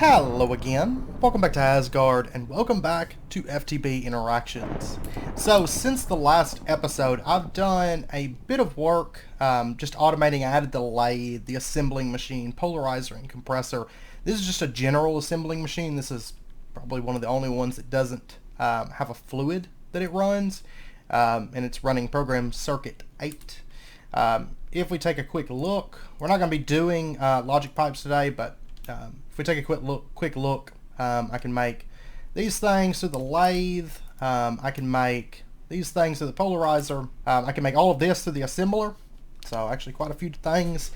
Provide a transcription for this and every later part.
Hello again, welcome back to Asgard, and welcome back to FTB Interactions. So, since the last episode, I've done a bit of work, just automating. I added the lathe, the assembling machine, polarizer, and compressor. This is just a general assembling machine. This is probably one of the only ones that doesn't have a fluid that it runs, and it's running program circuit 8. If we take a quick look, we're not going to be doing logic pipes today, but if we take a quick look, I can make these things through the lathe. I can make these things through the polarizer. I can make all of this through the assembler. So actually quite a few things.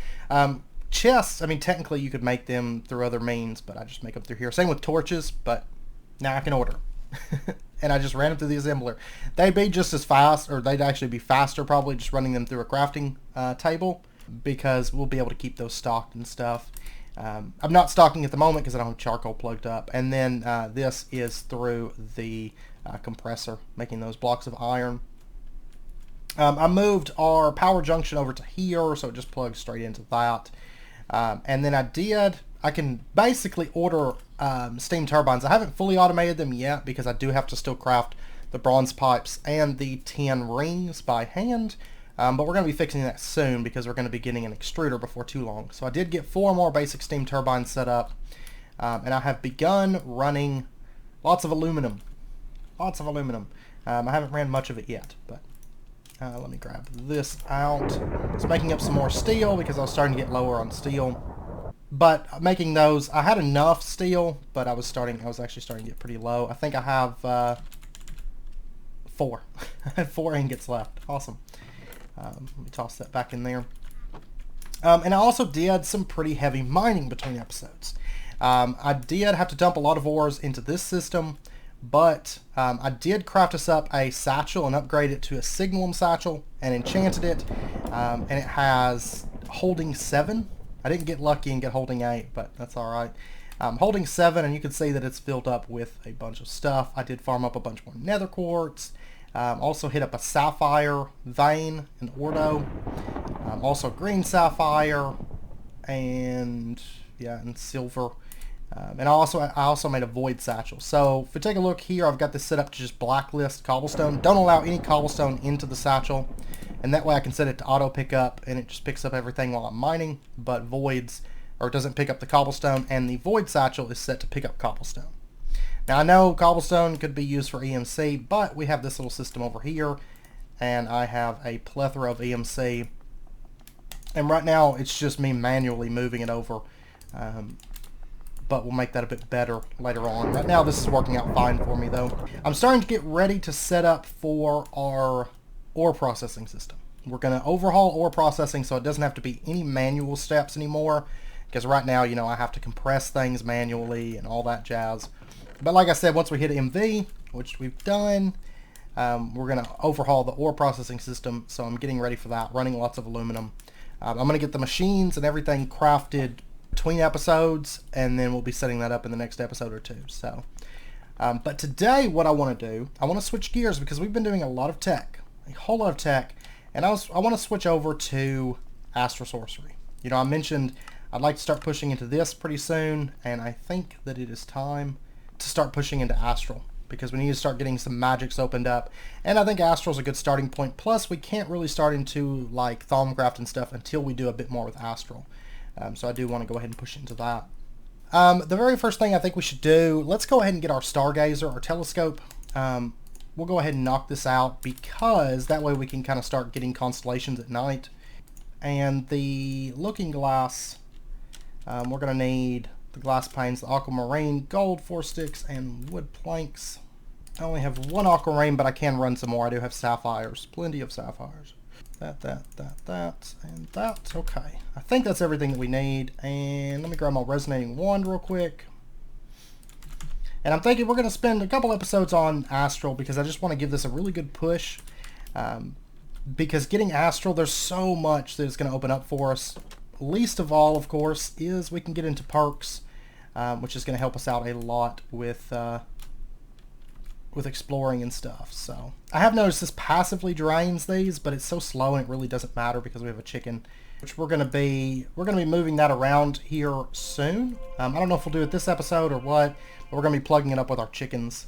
Chests, I mean technically you could make them through other means, but I just make them through here. Same with torches, but now I can order. And I just ran them through the assembler. They'd be just as fast, or they'd actually be faster probably just running them through a crafting table, because we'll be able to keep those stocked and stuff. I'm not stocking at the moment because I don't have charcoal plugged up. And then this is through the compressor, making those blocks of iron. I moved our power junction over to here, so it just plugs straight into that. And then I can basically order steam turbines. I haven't fully automated them yet because I do have to still craft the bronze pipes and the tin rings by hand. But we're going to be fixing that soon because we're going to be getting an extruder before too long. So I did get 4 more basic steam turbines set up. And I have begun running lots of aluminum. Lots of aluminum. I haven't ran much of it yet, but let me grab this out. It's making up some more steel because I was starting to get lower on steel. But making those, I had enough steel, but I was actually starting to get pretty low. I think I have 4. I have 4 ingots left. Awesome. Let me toss that back in there. And I also did some pretty heavy mining between episodes. I did have to dump a lot of ores into this system, but I did craft us up a satchel and upgrade it to a signalum satchel and enchanted it. And it has holding 7. I didn't get lucky and get holding 8, but that's alright. Holding 7, and you can see that it's filled up with a bunch of stuff. I did farm up a bunch more nether quartz. Also hit up a sapphire vein, an ordo, also green sapphire, and yeah, and silver. And I also made a void satchel. So if we take a look here, I've got this set up to just blacklist cobblestone. Don't allow any cobblestone into the satchel, and that way I can set it to auto pick up, and it just picks up everything while I'm mining, but voids, or it doesn't pick up the cobblestone, and the void satchel is set to pick up cobblestone. Now I know cobblestone could be used for EMC, but we have this little system over here, and I have a plethora of EMC, and right now it's just me manually moving it over, but we'll make that a bit better later on. Right now this is working out fine for me though. I'm starting to get ready to set up for our ore processing system. We're going to overhaul ore processing so it doesn't have to be any manual steps anymore, because right now, you know, I have to compress things manually and all that jazz. But like I said, once we hit MV, which we've done, we're going to overhaul the ore processing system, so I'm getting ready for that, running lots of aluminum. I'm going to get the machines and everything crafted between episodes, and then we'll be setting that up in the next episode or two. So, but today what I want to do, I want to switch gears because we've been doing a lot of tech, a whole lot of tech, and I want to switch over to astral sorcery. You know, I mentioned I'd like to start pushing into this pretty soon, and I think that it is time to start pushing into astral because we need to start getting some magics opened up, and I think astral's a good starting point. Plus we can't really start into like Thaumcraft and stuff until we do a bit more with astral, so I do want to go ahead and push into that. The very first thing I think we should do, let's go ahead and get our Stargazer, our telescope. We'll go ahead and knock this out because that way we can kind of start getting constellations at night. And the looking glass, we're going to need the glass panes, the aquamarine, gold 4 sticks, and wood planks. I only have 1 aquamarine, but I can run some more. I do have sapphires, plenty of sapphires. That, and that. Okay, I think that's everything that we need. And let me grab my resonating wand real quick. And I'm thinking we're going to spend a couple episodes on astral because I just want to give this a really good push. Because getting astral, there's so much that it's going to open up for us. Least of all, of course, is we can get into perks, which is going to help us out a lot with exploring and stuff. So I have noticed this passively drains these, but it's so slow and it really doesn't matter because we have a chicken. which we're gonna be moving that around here soon. I don't know if we'll do it this episode or what, but we're gonna be plugging it up with our chickens.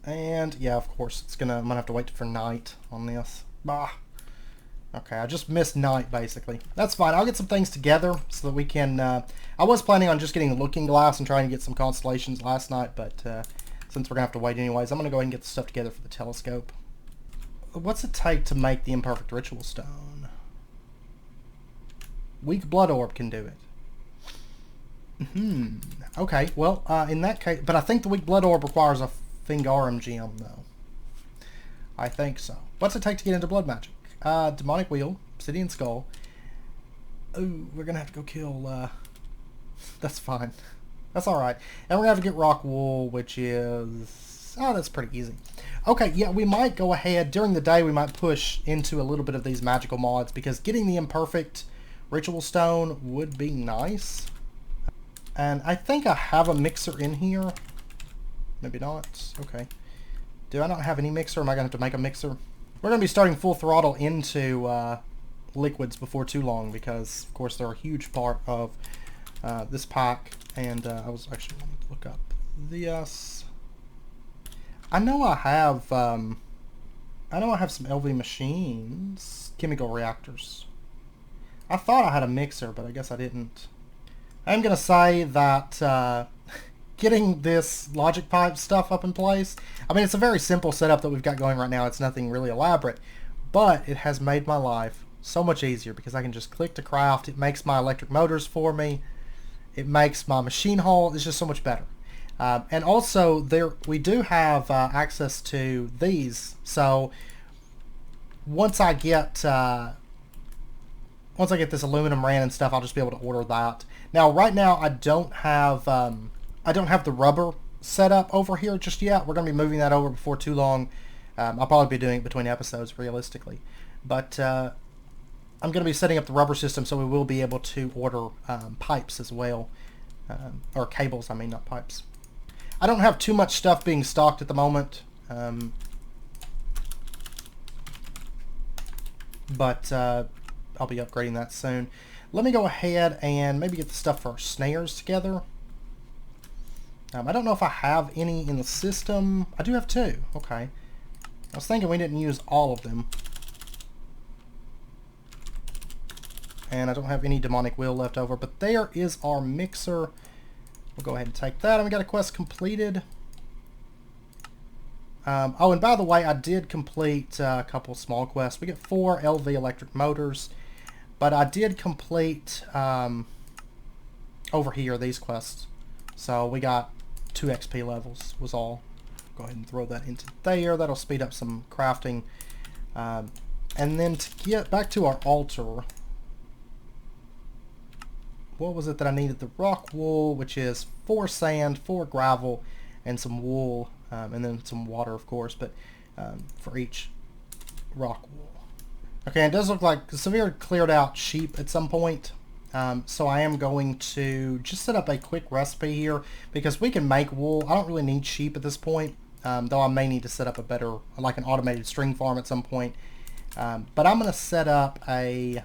And yeah, of course, I'm gonna have to wait for night on this. Bah. Okay, I just missed night, basically. That's fine. I'll get some things together so that we can... I was planning on just getting a looking glass and trying to get some constellations last night, but since we're going to have to wait anyways, I'm going to go ahead and get the stuff together for the telescope. What's it take to make the Imperfect Ritual Stone? Weak Blood Orb can do it. Okay, well, in that case... But I think the Weak Blood Orb requires a Orium Gem, though. I think so. What's it take to get into Blood Magic? Demonic Wheel, Obsidian Skull. Ooh, we're gonna have to go kill, that's fine. That's alright. And we're gonna have to get Rock Wool, which is... Oh, that's pretty easy. Okay, yeah, we might go ahead, during the day, we might push into a little bit of these magical mods, because getting the Imperfect Ritual Stone would be nice. And I think I have a mixer in here. Maybe not. Okay. Do I not have any mixer? Am I gonna have to make a mixer? We're going to be starting full throttle into liquids before too long because, of course, they're a huge part of this pack. And I was actually going to look up this. I know I have some LV machines, chemical reactors. I thought I had a mixer, but I guess I didn't. I'm going to say that getting this logic pipe stuff up in place, I mean, it's a very simple setup that we've got going right now. It's nothing really elaborate, but it has made my life so much easier because I can just click to craft. It makes my electric motors for me. It makes my machine hull. It's just so much better. And also, we do have access to these. So once I get this aluminum ran and stuff, I'll just be able to order that. Now, right now, I don't have the rubber set up over here just yet. We're going to be moving that over before too long. I'll probably be doing it between episodes, realistically. But I'm going to be setting up the rubber system so we will be able to order pipes as well. Or cables, I mean, not pipes. I don't have too much stuff being stocked at the moment. But I'll be upgrading that soon. Let me go ahead and maybe get the stuff for our snares together. I don't know if I have any in the system. I do have 2. Okay. I was thinking we didn't use all of them. And I don't have any demonic wheel left over, but there is our mixer. We'll go ahead and take that. And we got a quest completed. Oh, and by the way, I did complete a couple small quests. We get 4 LV electric motors, but I did complete over here these quests. So we got 2 XP levels was all. Go ahead and throw that into there. That'll speed up some crafting. And then to get back to our altar, what was it that I needed? The rock wool, which is 4 sand, 4 gravel, and some wool, and then some water, of course, but for each rock wool. Okay, it does look like Severe cleared out sheep at some point. So I am going to just set up a quick recipe here because we can make wool. I don't really need sheep at this point, though I may need to set up a better, like an automated string farm at some point. But I'm going to set up I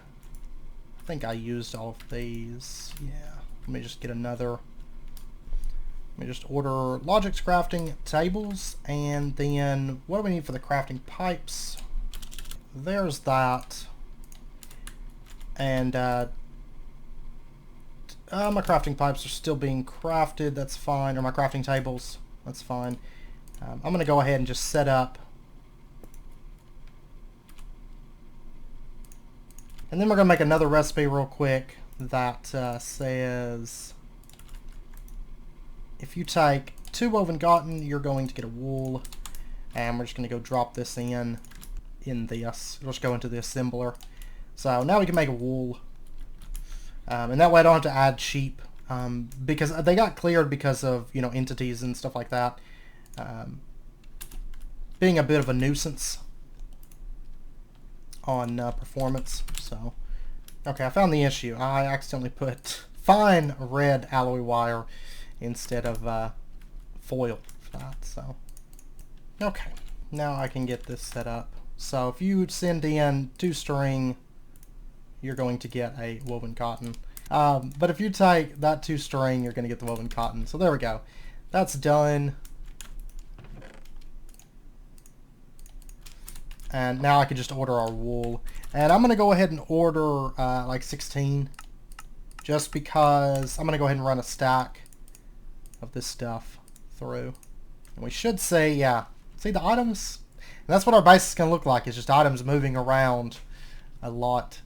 think I used all of these. Yeah, let me just get another. Let me just order Logic's crafting tables, and then what do we need for the crafting pipes? There's that. And my crafting pipes are still being crafted. That's fine. Or my crafting tables. That's fine. I'm going to go ahead and just set up. And then we're going to make another recipe real quick that says if you take 2 woven cotton, you're going to get a wool. And we're just going to go drop this in this. It'll just go into the assembler. So now we can make a wool. And that way I don't have to add sheep, because they got cleared because of, you know, entities and stuff like that, being a bit of a nuisance on performance. So, okay, I found the issue. I accidentally put fine red alloy wire instead of foil for that. So, okay, now I can get this set up. So if you send in 2 string, you're going to get a woven cotton. But if you take that 2 string, you're going to get the woven cotton. So there we go. That's done. And now I can just order our wool. And I'm going to go ahead and order like 16. Just because I'm going to go ahead and run a stack of this stuff through. And we should say, yeah, see the items? And that's what our base is going to look like. It's just items moving around a lot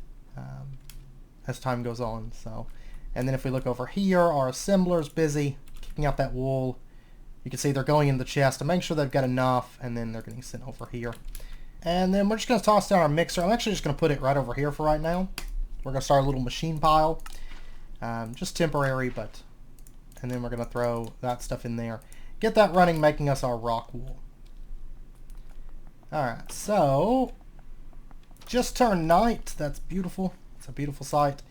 as time goes on. So, and then if we look over here, our assembler is busy kicking out that wool. You can see they're going in the chest to make sure they've got enough, and then they're getting sent over here. And then we're just going to toss down our mixer. I'm actually just going to put it right over here for right now. We're going to start a little machine pile. Just temporary, but... And then we're going to throw that stuff in there. Get that running, making us our rock wool. Alright, so... Just turned night. That's beautiful. It's a beautiful sight.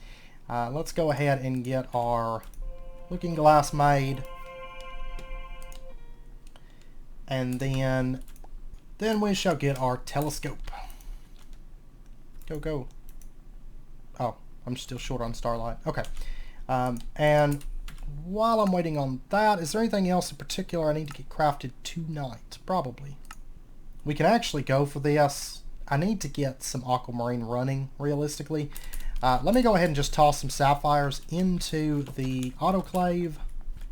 Let's go ahead and get our looking glass made. And then we shall get our telescope. Go, go. Oh, I'm still short on starlight. Okay. And while I'm waiting on that, is there anything else in particular I need to get crafted tonight? Probably. We can actually go for this. I need to get some aquamarine running, realistically. Let me go ahead and just toss some sapphires into the autoclave.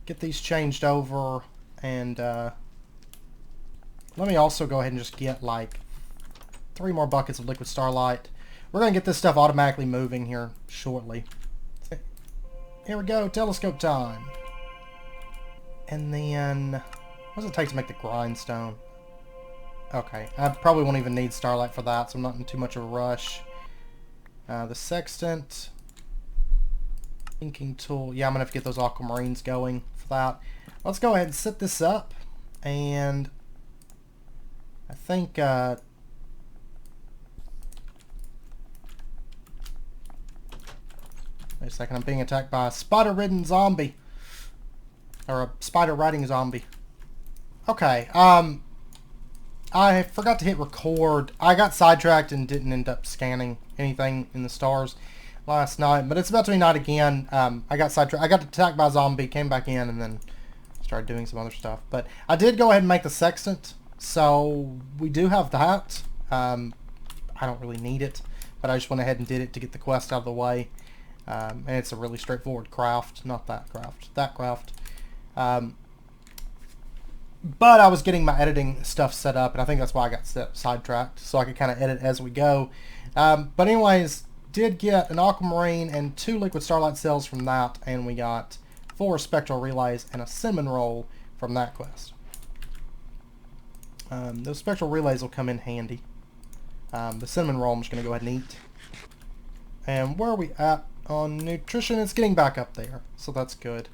Get these changed over. And let me also go ahead and just get like 3 more buckets of liquid starlight. We're going to get this stuff automatically moving here shortly. Here we go, telescope time. And then, what does it take to make the grindstone? Okay, I probably won't even need starlight for that, so I'm not in too much of a rush. The sextant. Inking tool. Yeah, I'm going to have to get those aquamarines going for that. Let's go ahead and set this up. And I think... wait a second, I'm being attacked by a spider-ridden zombie. Or a spider-riding zombie. Okay, I forgot to hit record. I got sidetracked and didn't end up scanning anything in the stars last night, but it's about to be night again. I got sidetracked. I got attacked by a zombie, came back in, and then started doing some other stuff. But I did go ahead and make the sextant, so we do have that. I don't really need it, but I just went ahead and did it to get the quest out of the way. And it's a really straightforward craft, not that craft, that craft. But I was getting my editing stuff set up, and I think that's why I got sidetracked, so I could kind of edit as we go. But anyways, did get an aquamarine and 2 liquid starlight cells from that, and we got 4 spectral relays and a cinnamon roll from that quest. Those spectral relays will come in handy. The cinnamon roll I'm just going to go ahead and eat. And where are we at on nutrition? It's getting back up there, so that's good.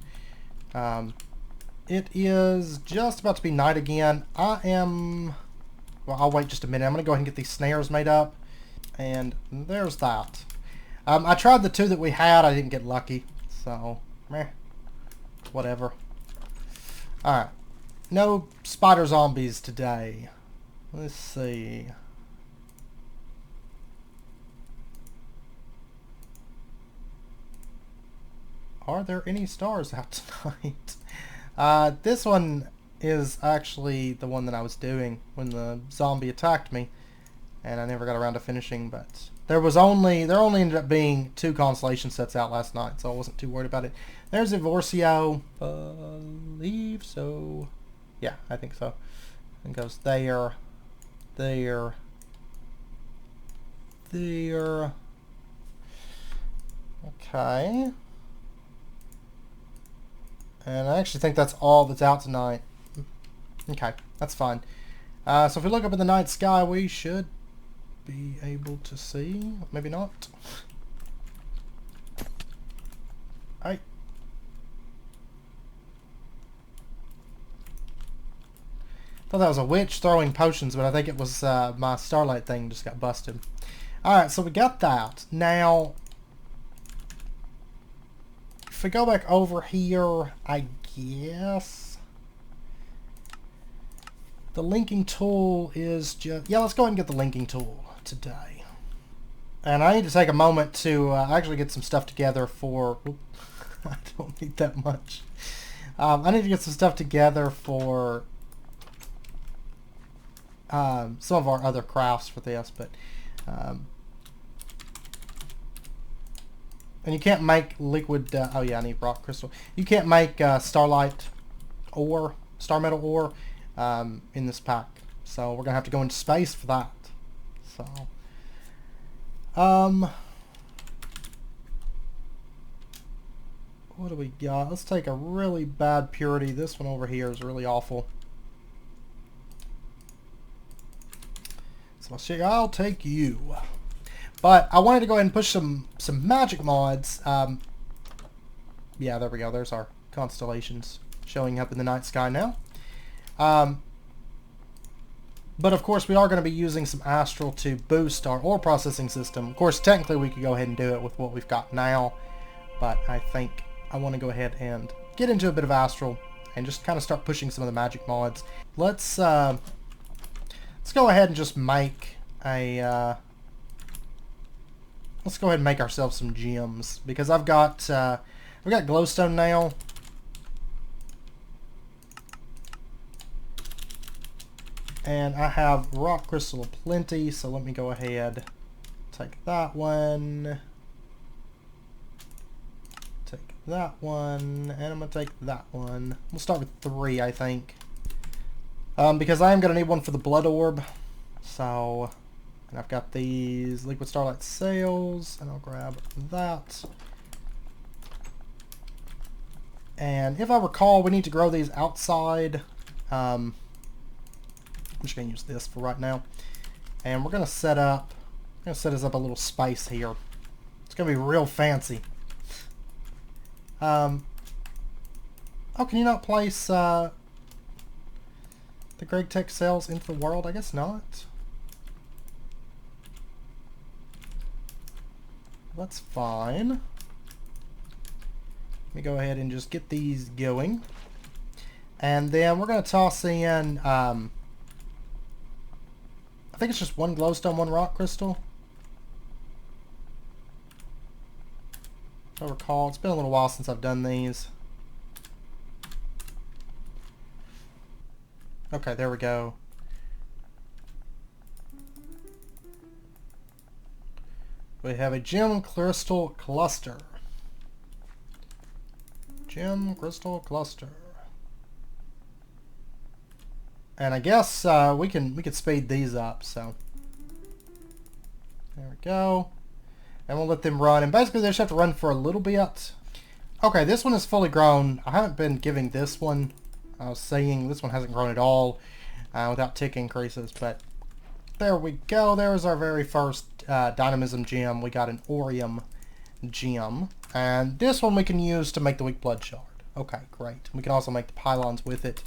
It is just about to be night again. Well, I'll wait just a minute. I'm going to go ahead and get these snares made up. And there's that. I tried the 2 that we had. I didn't get lucky. So, meh. Whatever. Alright. No spider zombies today. Let's see. Are there any stars out tonight? This one is actually the one that I was doing when the zombie attacked me, and I never got around to finishing, but there only ended up being 2 constellation sets out last night, so I wasn't too worried about it. There's Evorcio, believe so. Yeah, I think so. It goes there, there, there. Okay. And I actually think that's all that's out tonight. Okay, that's fine. So if we look up in the night sky, we should be able to see. Maybe not. I thought that was a witch throwing potions, but I think it was my starlight thing just got busted. Alright, so we got that. Now, if we go back over here, I guess the linking tool is just... Yeah, let's go ahead and get the linking tool today. And I need to take a moment to actually get some stuff together for... I don't need that much. I need to get some stuff together for some of our other crafts for this, but... and you can't make liquid... oh yeah, I need rock crystal. You can't make starlight ore, star metal ore, in this pack. So we're going to have to go into space for that. So... what do we got? Let's take a really bad purity. This one over here is really awful. So I'll take you. But I wanted to go ahead and push some magic mods. Yeah, there we go. There's our constellations showing up in the night sky now. But of course we are going to be using some astral to boost our ore processing system. Of course, technically we could go ahead and do it with what we've got now. But I think I want to go ahead and get into a bit of astral and just kind of start pushing some of the magic mods. Let's go ahead and just make a... let's go ahead and make ourselves some gems, because I've got glowstone now. And I have rock crystal aplenty, so let me go ahead, take that one, take that one, and I'm going to take that one. We'll start with 3, I think. Because I am going to need one for the blood orb. So, and I've got these liquid starlight sails, and I'll grab that. And if I recall, we need to grow these outside. I'm just going to use this for right now. And we're going to set up, us up a little space here. It's going to be real fancy. Oh, can you not place the Greg Tech cells into the world? I guess not. That's fine. Let me go ahead and just get these going. And then we're going to toss in, I think it's just 1 glowstone, 1 rock crystal. If I recall, it's been a little while since I've done these. Okay, there we go. We have a gem crystal cluster. Gem crystal cluster. And I guess we can speed these up, so there we go. And we'll let them run, and basically they just have to run for a little bit. Okay, this one is fully grown. I haven't been giving this one. I was saying this one hasn't grown at all without tick increases, but there we go. There's our very first dynamism gem. We got an Orium Gem, and this one we can use to make the weak blood shard. Okay, great. We can also make the pylons with it.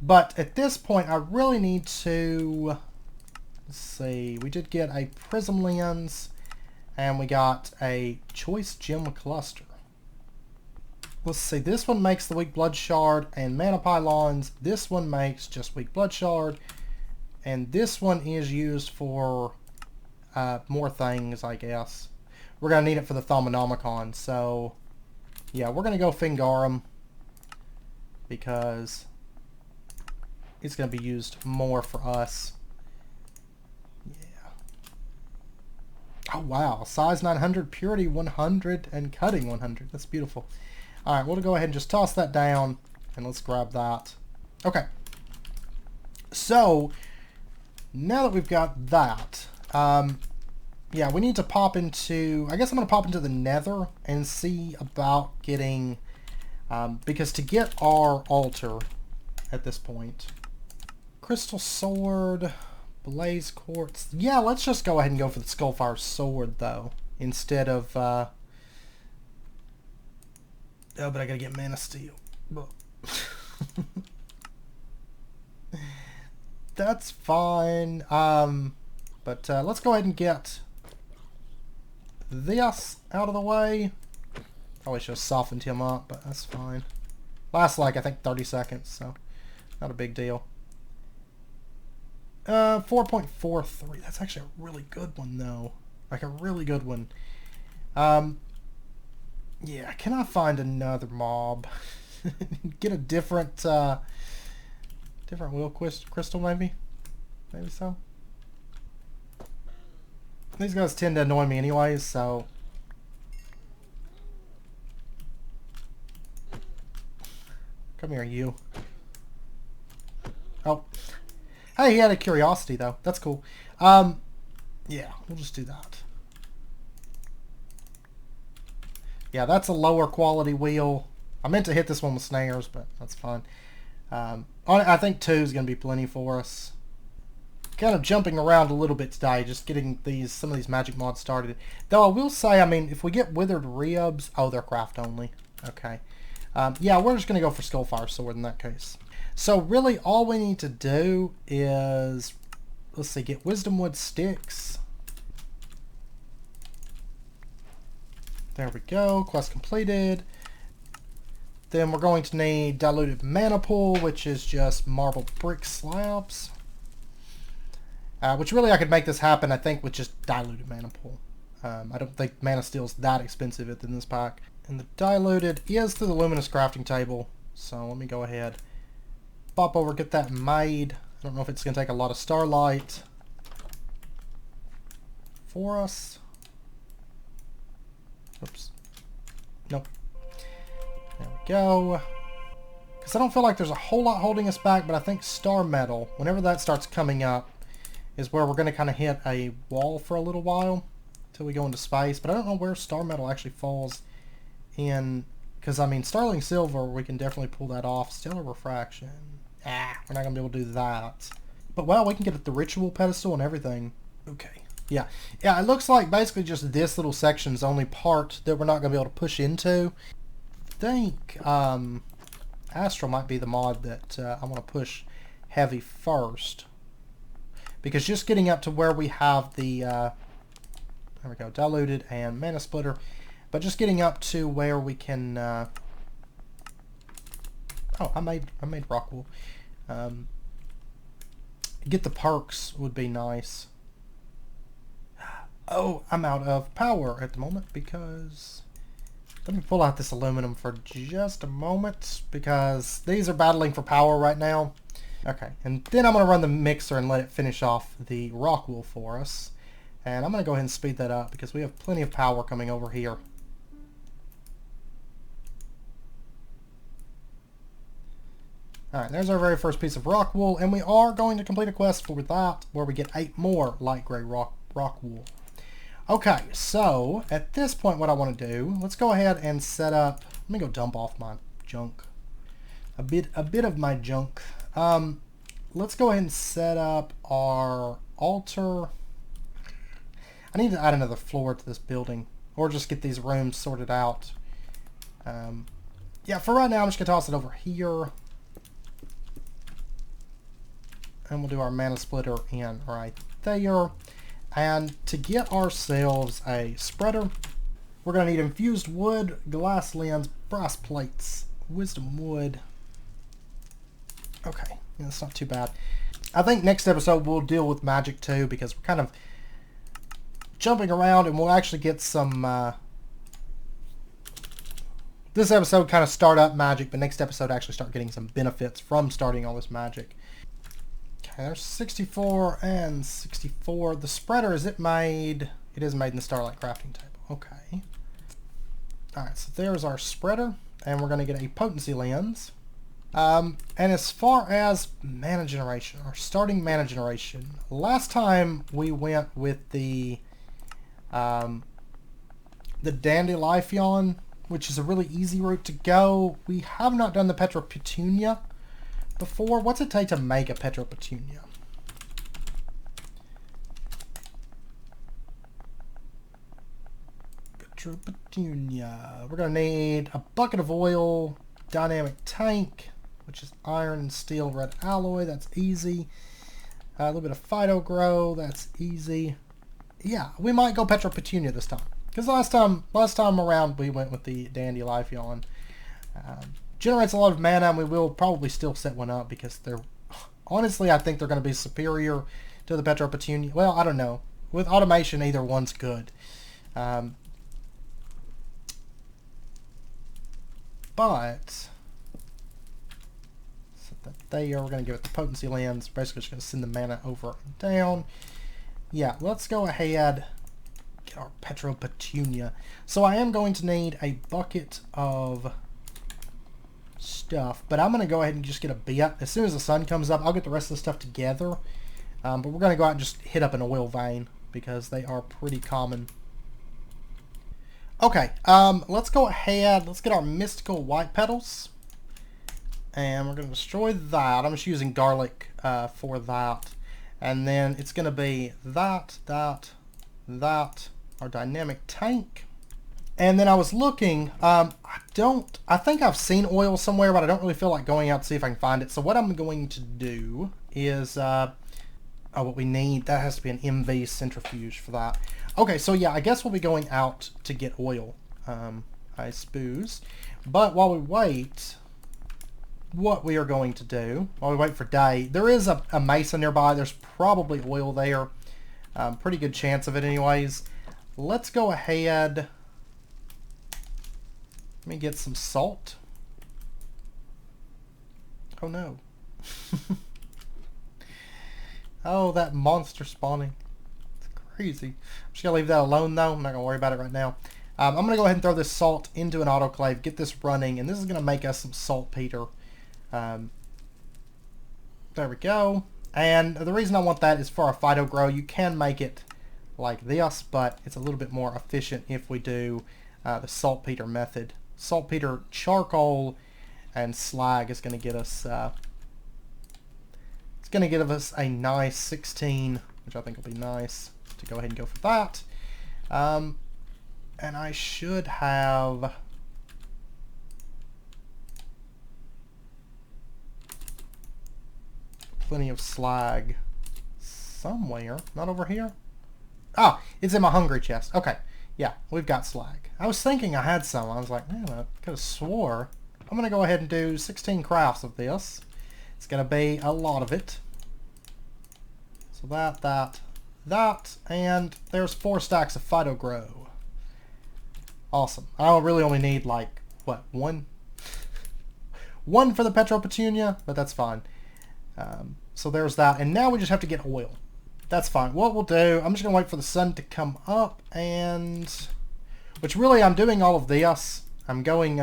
But at this point, I really need to... Let's see. We did get a prism lens, and we got a choice gem cluster. Let's see. This one makes the weak blood shard and mana pylons. This one makes just weak blood shard, and this one is used for more things, I guess. We're going to need it for the Thaumonomicon, so yeah, we're going to go Fingarum because it's going to be used more for us. Yeah. Oh wow, size 900, purity 100, and cutting 100. That's beautiful. Alright, we'll go ahead and just toss that down, and let's grab that. Okay. So, now that we've got that, yeah, we need to pop into... I guess I'm going to pop into the Nether and see about getting... because to get our altar at this point... Crystal Sword, Blaze Quartz... Yeah, let's just go ahead and go for the Skullfire Sword, though. Instead of... Oh, but I gotta get Mana Steel. That's fine. But let's go ahead and get this out of the way. Probably should have softened him up, but that's fine. Lasts like, I think, 30 seconds, so not a big deal. 4.43. That's actually a really good one, though. Like a really good one. Yeah, can I find another mob? Get a different different wheel crystal maybe? Maybe so. These guys tend to annoy me anyways, so... Come here, you. Oh. Hey, he had a curiosity, though. That's cool. Yeah, we'll just do that. Yeah, that's a lower quality wheel. I meant to hit this one with snares, but that's fine. I think 2 is going to be plenty for us. Kind of jumping around a little bit today, just getting some of these magic mods started. Though I will say, I mean, if we get withered ribs... Oh, they're craft only. Okay. Yeah, we're just going to go for Skullfire Sword in that case. So really all we need to do is, let's see, get Wisdom Wood Sticks. There we go, quest completed. Then we're going to need Diluted Mana Pool, which is just marble brick slabs. Which really I could make this happen, I think, with just Diluted Mana Pool. I don't think Mana Steel's that expensive in this pack. And the Diluted is through the Luminous Crafting Table. So let me go ahead. Pop over, get that made. I don't know if it's going to take a lot of starlight for us. Oops. Nope. There we go. Because I don't feel like there's a whole lot holding us back, but I think Star Metal, whenever that starts coming up, is where we're going to kind of hit a wall for a little while until we go into space. But I don't know where Star Metal actually falls in, because I mean, Starling Silver, we can definitely pull that off. Stellar Refraction. We're not going to be able to do that. But wow, we can get at the Ritual Pedestal and everything. Okay. Yeah, it looks like basically just this little section is the only part that we're not going to be able to push into. I think Astral might be the mod that I want to push heavy first. Because just getting up to where we have the, there we go, Diluted and Mana Splitter. But just getting up to where we can, oh, I made rock wool. Get the perks would be nice. Oh, I'm out of power at the moment because... Let me pull out this aluminum for just a moment because these are battling for power right now. Okay, and then I'm going to run the mixer and let it finish off the rock wool for us. And I'm going to go ahead and speed that up because we have plenty of power coming over here. Alright, there's our very first piece of rock wool, and we are going to complete a quest for that where we get 8 more light gray rock wool. Okay, so at this point what I want to do, let's go ahead and set up, let me go dump off my junk. A bit of my junk. Let's go ahead and set up our altar. I need to add another floor to this building, or just get these rooms sorted out. Yeah, for right now I'm just going to toss it over here. And we'll do our Mana Splitter in right there. And to get ourselves a spreader, we're going to need infused wood, glass lens, brass plates, wisdom wood. Okay, yeah, that's not too bad. I think next episode we'll deal with magic too, because we're kind of jumping around, and we'll actually get some... this episode kind of start up magic, but next episode actually start getting some benefits from starting all this magic. There's 64 and 64. The spreader, is it made? It is made in the Starlight Crafting Table. Okay. Alright, so there's our spreader. And we're going to get a potency lens. And as far as mana generation, or starting mana generation, last time we went with the Dandelion, which is a really easy route to go. We have not done the Petra Petunia before. What's it take to make a Petra Petunia? Petra Petunia. We're going to need a bucket of oil, dynamic tank, which is iron and steel red alloy. That's easy. A little bit of Phyto Grow. That's easy. Yeah, we might go Petra Petunia this time. Because last time around we went with the Dandelion. Generates a lot of mana, and we will probably still set one up because they're... Honestly, I think they're going to be superior to the Petra Petunia. Well, I don't know. with automation, either one's good. But set that there. We're going to give it the potency lens. Basically just going to send the mana over and down. Yeah, let's go ahead, get our Petropetunia. So I am going to need a bucket of stuff, but I'm going to go ahead and just get a bit. As soon as the sun comes up, I'll get the rest of the stuff together. But we're going to go out and just hit up an oil vein because they are pretty common. Okay, let's go ahead. Let's get our mystical white petals. And we're going to destroy that. I'm just using garlic for that. And then it's going to be that, our dynamic tank. And then I was looking, I think I've seen oil somewhere, but I don't really feel like going out to see if I can find it. So what I'm going to do is, what we need, that has to be an MV centrifuge for that. Okay, so yeah, I guess we'll be going out to get oil, I suppose. But while we wait, what we are going to do, while we wait for day, there is a mesa nearby. There's probably oil there. Pretty good chance of it anyways. Let's go ahead. Let me get some salt. Oh no. Oh, that monster spawning. It's crazy. I'm just going to leave that alone though. I'm not going to worry about it right now. I'm going to go ahead and throw this salt into an autoclave, get this running, and this is going to make us some saltpeter. There we go. And the reason I want that is for our phyto grow. You can make it like this, but it's a little bit more efficient if we do the saltpeter method. Saltpeter, charcoal, and slag is going to get us it's going to give us a nice 16, which I think will be nice to go ahead and go for that. And I should have plenty of slag somewhere. Not over here. Ah, it's in my hungry chest. Okay, yeah, we've got slag. I was thinking I had some. I was like, man, I could have swore. I'm going to go ahead and do 16 crafts of this. It's going to be a lot of it. So that, and there's 4 stacks of phyto grow. Awesome. I really only need like, what, one? One for the Petropetunia, but that's fine. So there's that, and now we just have to get oil. That's fine. What we'll do, I'm just going to wait for the sun to come up, and which really I'm doing all of this. I'm going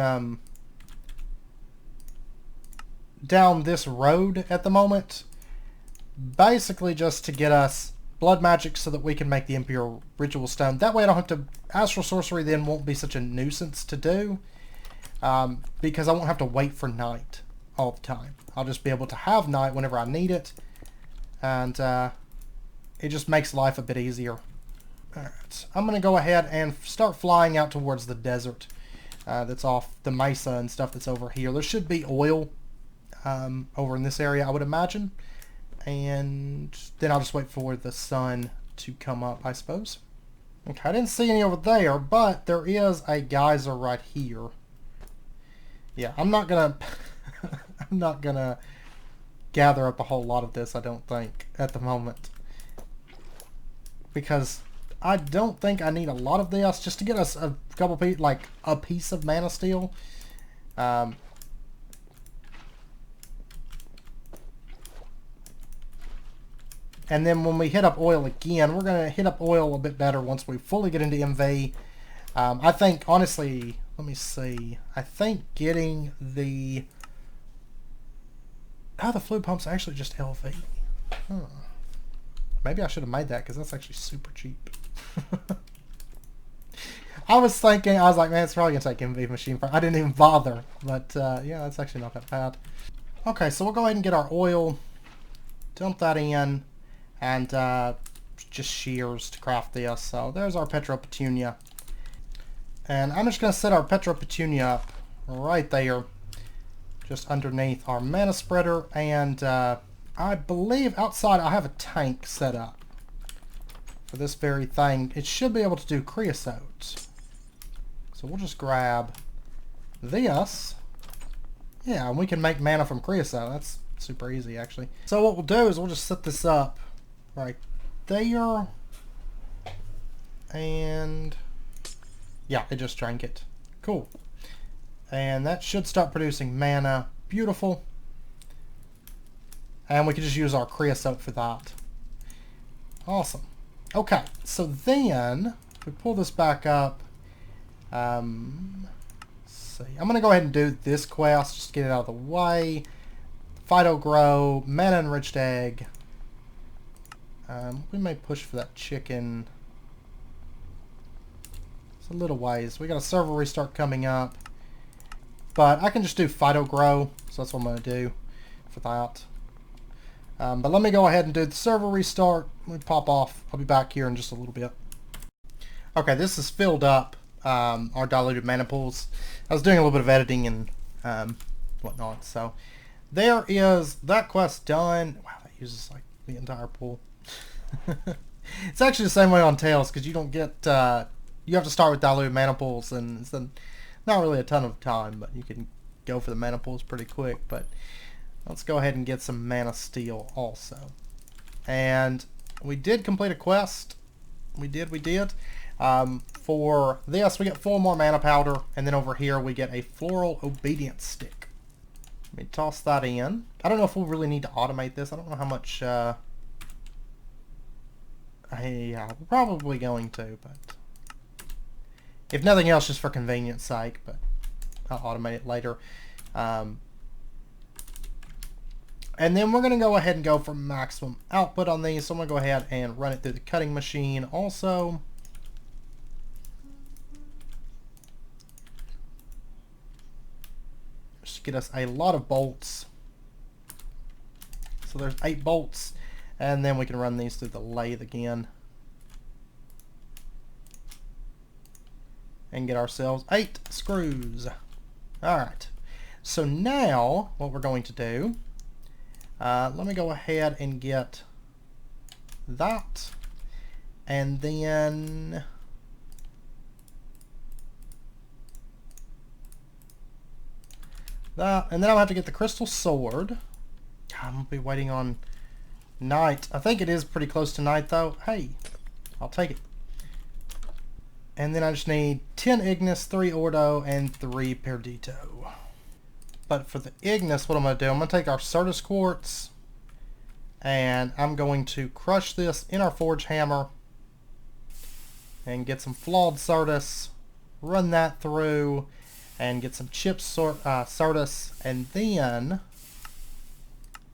down this road at the moment, basically just to get us blood magic so that we can make the Imperial Ritual Stone. That way I don't have to, Astral Sorcery then won't be such a nuisance to do, because I won't have to wait for night all the time. I'll just be able to have night whenever I need it, and it just makes life a bit easier. Alright, I'm going to go ahead and start flying out towards the desert that's off the mesa and stuff that's over here. There should be oil over in this area, I would imagine, and then I'll just wait for the sun to come up, I suppose. Okay, I didn't see any over there, but there is a geyser right here. Yeah, I'm not gonna I'm not gonna gather up a whole lot of this, I don't think, at the moment, because I don't think I need a lot of this just to get us a couple pieces, like a piece of mana steel. And then when we hit up oil again, we're going to hit up oil a bit better once we fully get into MV. I think, honestly, let me see. I think getting the... Oh, the fluid pump's actually just LV. Huh. Maybe I should have made that because that's actually super cheap. I was like, man, it's probably going to take MV machine. I didn't even bother. But, yeah, that's actually not that bad. Okay, so we'll go ahead and get our oil. Dump that in. And just shears to craft this. So there's our Petropetunia. And I'm just going to set our Petropetunia up right there, just underneath our mana spreader. And I believe outside I have a tank set up for this very thing. It should be able to do creosote. So we'll just grab this. Yeah, and we can make mana from creosote. That's super easy, actually. So what we'll do is we'll just set this up right there. And yeah, it just drank it. Cool. And that should start producing mana. Beautiful. And we can just use our creosote for that. Awesome. Okay, so then we pull this back up. Let's see. I'm going to go ahead and do this quest just to get it out of the way. Phyto Grow, Mana Enriched Egg. We may push for that chicken. It's a little ways. We got a server restart coming up. But I can just do Phyto Grow, so that's what I'm going to do for that. But let me go ahead and do the server restart. Let me pop off. I'll be back here in just a little bit. Okay, this has filled up our diluted mana pools. I was doing a little bit of editing and whatnot, so there is that quest done. Wow, that uses like the entire pool. It's actually the same way on Tails, because you don't get you have to start with diluted mana pools, and it's not really a ton of time, but you can go for the mana pools pretty quick. But let's go ahead and get some mana steel also. And we did complete a quest. We did. For this, we get 4 more mana powder, and then over here we get a floral obedience stick. Let me toss that in. I don't know if we'll really need to automate this. I don't know how much. Yeah, we're probably going to, but if nothing else, just for convenience sake. But I'll automate it later. And then we're going to go ahead and go for maximum output on these. So I'm going to go ahead and run it through the cutting machine also. Just get us a lot of bolts. So there's 8 bolts. And then we can run these through the lathe again. And get ourselves 8 screws. Alright. So now what we're going to do, let me go ahead and get that, and then that, and then I'll have to get the crystal sword. God, I'm gonna be waiting on night. I think it is pretty close to night though. Hey, I'll take it. And then I just need 10 Ignis, 3 Ordo, and 3 Perdito. But for the Ignis, what I'm going to do, I'm going to take our Certus Quartz, and I'm going to crush this in our Forge Hammer, and get some flawed Certus, run that through, and get some chips Certus, and then,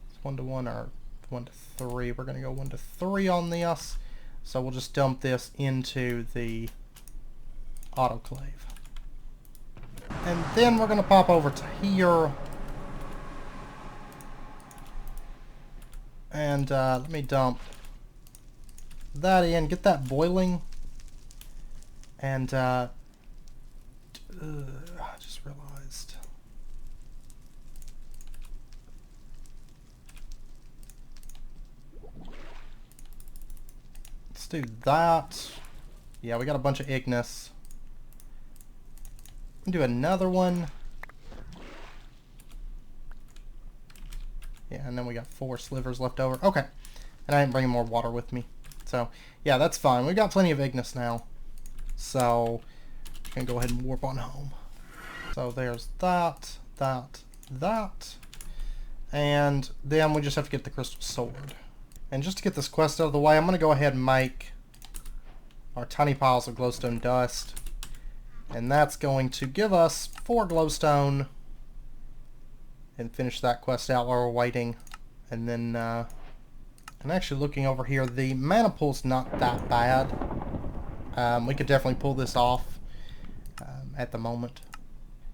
it's 1 to 1 or 1 to 3, we're going to go 1 to 3 on this, so we'll just dump this into the autoclave. And then we're going to pop over to here. And let me dump that in, get that boiling. And I just realized. Let's do that. Yeah, we got a bunch of Ignis. Do another one. Yeah, and then we got 4 slivers left over. Okay. And I didn't bring more water with me. So, yeah, that's fine. We've got plenty of Ignis now. So, I'm going to go ahead and warp on home. So, there's that, that. And then we just have to get the crystal sword. And just to get this quest out of the way, I'm going to go ahead and make our tiny piles of glowstone dust. And that's going to give us 4 glowstone. And finish that quest out while we're waiting. And then, and actually looking over here, the mana pool's not that bad. We could definitely pull this off at the moment.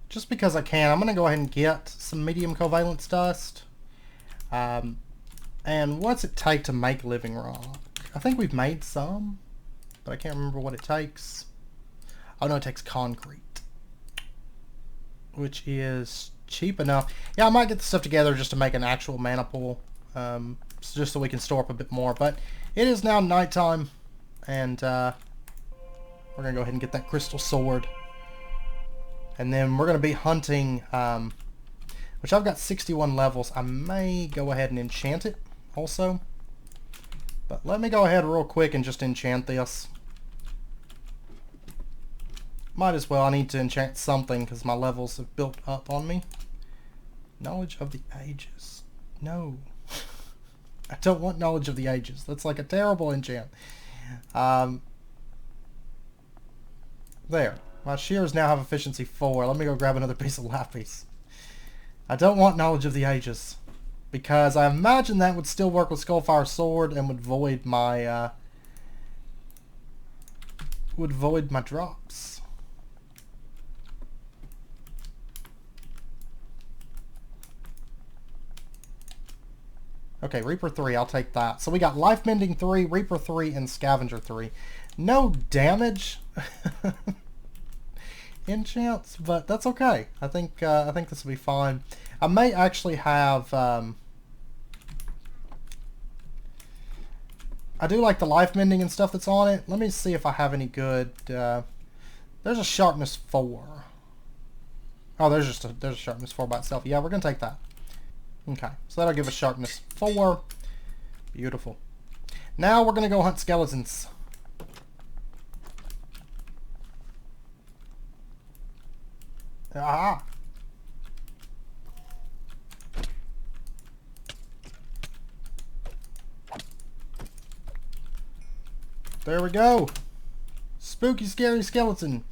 Just because I can, I'm going to go ahead and get some medium covalence dust. And what's it take to make living rock? I think we've made some, but I can't remember what it takes. Oh no, it takes concrete, which is cheap enough. Yeah, I might get the stuff together just to make an actual mana pool, just so we can store up a bit more. But it is now nighttime, and we're going to go ahead and get that crystal sword. And then we're going to be hunting, which I've got 61 levels. I may go ahead and enchant it also. But let me go ahead real quick and just enchant this. Might as well. I need to enchant something because my levels have built up on me. Knowledge of the Ages. No. I don't want Knowledge of the Ages. That's like a terrible enchant. There. My shears now have efficiency 4. Let me go grab another piece of lapis. I don't want Knowledge of the Ages, because I imagine that would still work with Skullfire Sword and would void my drops. Okay, Reaper 3, I'll take that. So we got Life Mending 3, Reaper 3, and Scavenger 3. No damage enchants, but that's okay. I think this will be fine. I may actually have I do like the life mending and stuff that's on it. Let me see if I have any good there's a sharpness 4. Oh, there's a sharpness 4 by itself. Yeah, we're gonna take that. Okay, so that'll give us sharpness 4. Beautiful. Now we're gonna go hunt skeletons. Ah! There we go! Spooky, scary skeleton.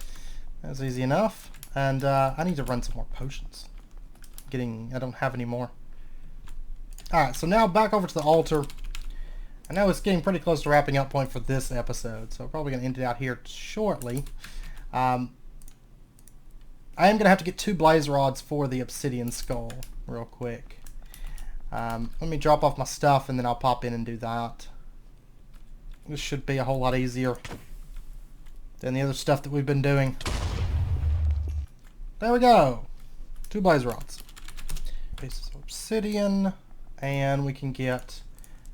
That's easy enough. And I need to run some more potions. I don't have any more. Alright, so now back over to the altar. I know it's getting pretty close to wrapping up point for this episode, so I'm probably going to end it out here shortly. I am going to have to get 2 blaze rods for the Obsidian Skull real quick. Let me drop off my stuff and then I'll pop in and do that. This should be a whole lot easier than the other stuff that we've been doing. There we go. 2 blaze rods. Pieces of obsidian. And we can get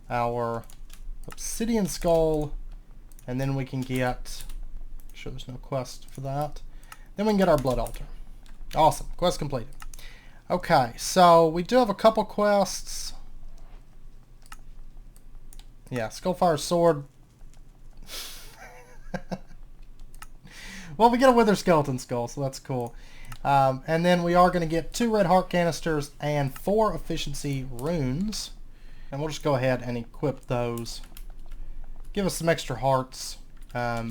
our Obsidian Skull. And then we can get... I'm sure there's no quest for that. Then we can get our blood altar. Awesome. Quest completed. Okay, so we do have a couple quests. Yeah, Skullfire Sword. Well, we get a Wither Skeleton Skull, so that's cool. And then we are going to get 2 red heart canisters and 4 efficiency runes. And we'll just go ahead and equip those. Give us some extra hearts. There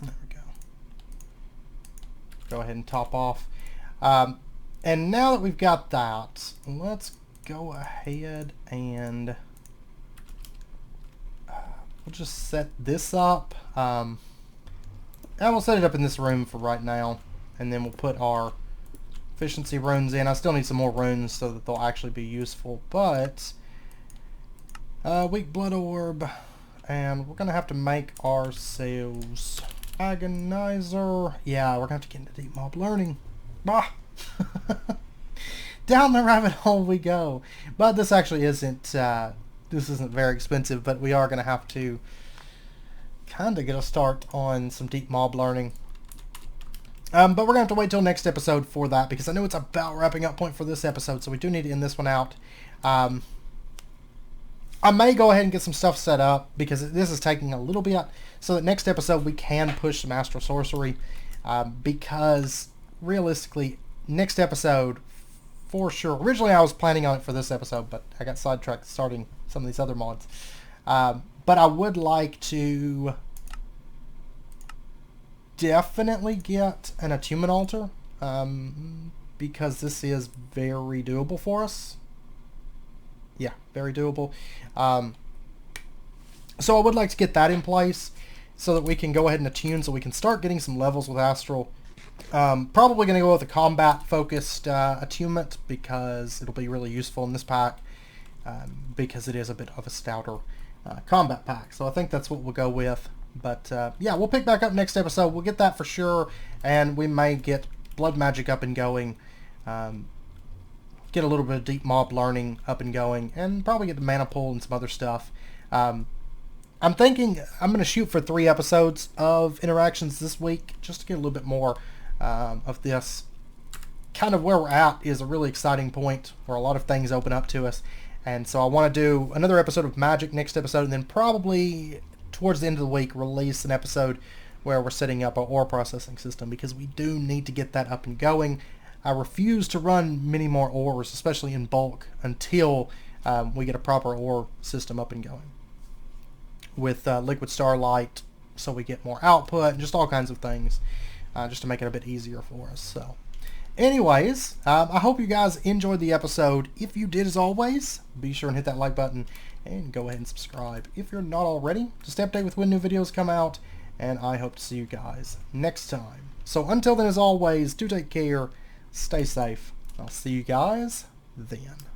we go. Go ahead and top off. And now that we've got that, let's go ahead and we'll just set this up. And we'll set it up in this room for right now. And then we'll put our efficiency runes in. I still need some more runes so that they'll actually be useful. But weak blood orb. And we're going to have to make ourselves agonizer. Yeah, we're going to have to get into deep mob learning. Bah! Down the rabbit hole we go. But this actually isn't this isn't very expensive, but we are going to have to kind of get a start on some deep mob learning. But we're going to have to wait till next episode for that, because I know it's about wrapping up point for this episode, so we do need to end this one out. I may go ahead and get some stuff set up, because this is taking a little bit, so that next episode we can push some Astral Sorcery, because realistically, next episode, for sure, originally I was planning on it for this episode, but I got sidetracked starting some of these other mods. But I would like to definitely get an attunement altar, because this is very doable for us. Yeah, very doable. So I would like to get that in place so that we can go ahead and attune, so we can start getting some levels with Astral. Probably going to go with a combat-focused attunement, because it'll be really useful in this pack, because it is a bit of a stouter combat pack. So I think that's what we'll go with. But yeah, we'll pick back up next episode. We'll get that for sure, and we may get blood magic up and going, get a little bit of deep mob learning up and going, and probably get the mana pool and some other stuff. I'm thinking I'm going to shoot for 3 episodes of interactions this week, just to get a little bit more of this. Kind of where we're at is a really exciting point where a lot of things open up to us, and so I want to do another episode of Magic next episode, and then probably towards the end of the week, release an episode where we're setting up our ore processing system, because we do need to get that up and going. I refuse to run many more ores, especially in bulk, until we get a proper ore system up and going with liquid starlight, so we get more output and just all kinds of things, just to make it a bit easier for us. So anyways, I hope you guys enjoyed the episode. If you did, as always, be sure and hit that like button and go ahead and subscribe if you're not already, to stay updated with when new videos come out, and I hope to see you guys next time. So until then, as always, do take care, stay safe. I'll see you guys then.